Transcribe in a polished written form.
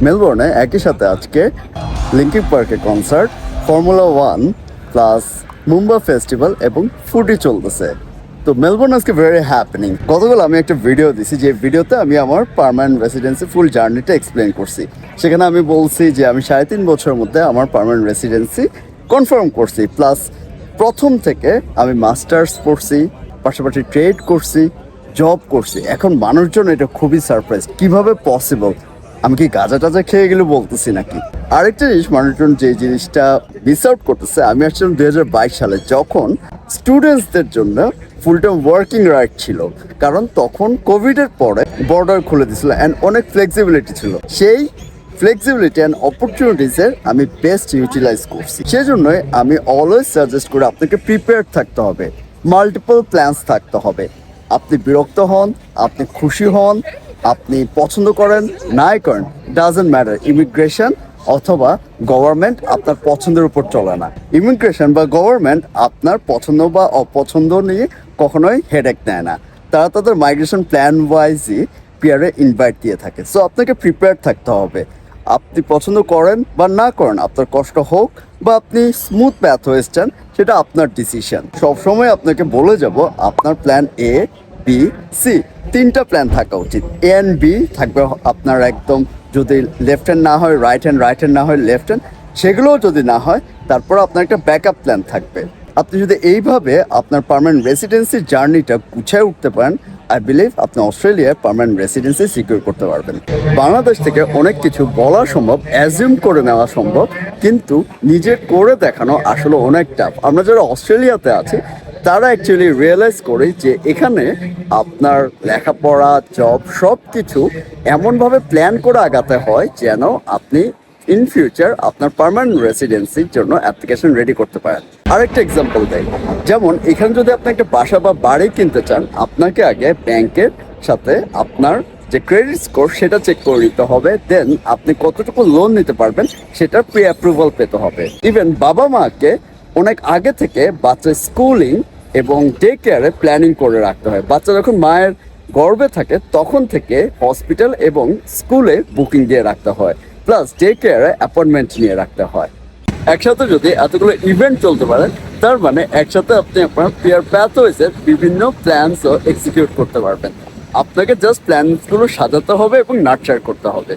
মেলবোর্নে একই সাথে আজকে লিঙ্কিং পার্কের concert, formula 1 plus Mumba festival এবং ফুডি চলতেছে। তো মেলবোর্ন আজকে ভেরি হ্যাপেনিং। গতকাল আমি একটা ভিডিও দিছি, যে ভিডিওতে আমি আমার পার্মানেন্ট রেসিডেন্সি ফুল জার্নিটা এক্সপ্লেন করছি। সেখানে আমি বলছি যে আমি 3.5 বছরের মধ্যে আমার পার্মানেন্ট রেসিডেন্সি কনফার্ম করছি, প্লাস প্রথম থেকে আমি মাস্টার্স পড়ছি, পাশাপাশি ট্রেড করছি, জব করছি। এখন মানুষজন এটা খুবই সারপ্রাইজ, কিভাবে পসিবল, আমি কি গাঁজা টাজা খেয়ে গেলে বলতেছি নাকি। আরেকটা জিনিস মানুষজন যে জিনিসটা মিস আউট করতেছে, আমি আসছিলাম 2022 সালে, যখন স্টুডেন্টসদের জন্য ফুল টাইম ওয়ার্কিং রাইট ছিল, কারণ তখন কোভিডের পরে বর্ডার খুলে দিয়েছিল অ্যান্ড অনেক ফ্লেক্সিবিলিটি ছিল। সেই ফ্লেক্সিবিলিটি অ্যান্ড অপরচুনিটিসের আমি বেস্ট ইউটিলাইজ করছি। সেজন্যই আমি অলওয়েজ সাজেস্ট করি আপনাকে প্রিপেয়ার থাকতে হবে, মাল্টিপল প্ল্যানস থাকতে হবে। আপনি বিরক্ত হন, আপনি খুশি হন, আপনি পছন্দ করেন নাই করেন, ডাজেন্ট ম্যাটার। ইমিগ্রেশন অথবা গভর্নমেন্ট আপনার পছন্দের উপর চলে না। ইমিগ্রেশন বা গভর্নমেন্ট আপনার পছন্দ বা অপছন্দ নিয়ে কখনোই হেডেক নেয় না। তারা তাদের মাইগ্রেশন প্ল্যান ওয়াইজই পিয়ারে ইনভাইট দিয়ে থাকে। সো আপনাকে প্রিপেয়ার থাকতে হবে। আপনি পছন্দ করেন বা না করেন, আপনার কষ্ট হোক বা আপনি স্মুথ প্যাথ হয়েছেন, সেটা আপনার ডিসিশন। সবসময় আপনাকে বলে যাব আপনার প্ল্যান এ, বি, সি, 3টা প্ল্যান থাকা উচিত। এ অ্যান্ড বি থাকবে আপনার একদম, যদি লেফট হ্যান্ড না হয় রাইট হ্যান্ড, রাইট হ্যান্ড না হয় লেফট হ্যান্ড, সেগুলোও যদি না হয় তারপর আপনার একটা ব্যাকআপ প্ল্যান থাকবে। আপনি যদি এইভাবে আপনার পার্মানেন্ট রেসিডেন্সির জার্নিটা গুছিয়ে উঠতে পারেন, আই বিলিভ আপনি অস্ট্রেলিয়ায় পার্মানেন্ট রেসিডেন্সি সিকিউর করতে পারবেন। বাংলাদেশ থেকে অনেক কিছু বলা সম্ভব, অ্যাজিউম করে নেওয়া সম্ভব, কিন্তু নিজে করে দেখানো আসলে অনেক টাফ। আমরা যারা অস্ট্রেলিয়াতে আছি তারা অ্যাকচুয়ালি রিয়েলাইজ করে যে এখানে আপনার লেখাপড়া, জব সব কিছু এমনভাবে প্ল্যান করে আগাতে হয় যেন আপনি ইন ফিউচার আপনার পার্মানেন্ট রেসিডেন্সির জন্য অ্যাপ্লিকেশন রেডি করতে পারেন। আরেকটা এক্সাম্পল দেয়, যেমন এখানে যদি আপনি একটা বাসা বা বাড়ি কিনতে চান, আপনাকে আগে ব্যাংকের সাথে আপনার যে ক্রেডিট স্কোর সেটা চেক করে নিতে হবে। দেন আপনি কতটুকু লোন নিতে পারবেন সেটা প্রি অ্যাপ্রুভাল পেতে হবে। ইভেন বাবা মাকে অনেক আগে থেকে বাচ্চার স্কুলিং এবং ডে কেয়ারে প্ল্যানিং করে রাখতে হয়। বাচ্চা যখন মায়ের গর্ভে থাকে তখন থেকে হসপিটাল এবং স্কুলে বুকিং দিয়ে রাখতে হয়, প্লাস ডে কেয়ারে অ্যাপয়েন্টমেন্ট নিয়ে রাখতে হয়। একসাথে যদি এতগুলো ইভেন্ট চলতে পারে, তার মানে একসাথে আপনি আপনার পিয়ার প্যাথওয়েজের বিভিন্ন প্ল্যানসও এক্সিকিউট করতে পারবেন। আপনাকে জাস্ট প্ল্যানসগুলো সাজাতে হবে এবং নার্চার করতে হবে।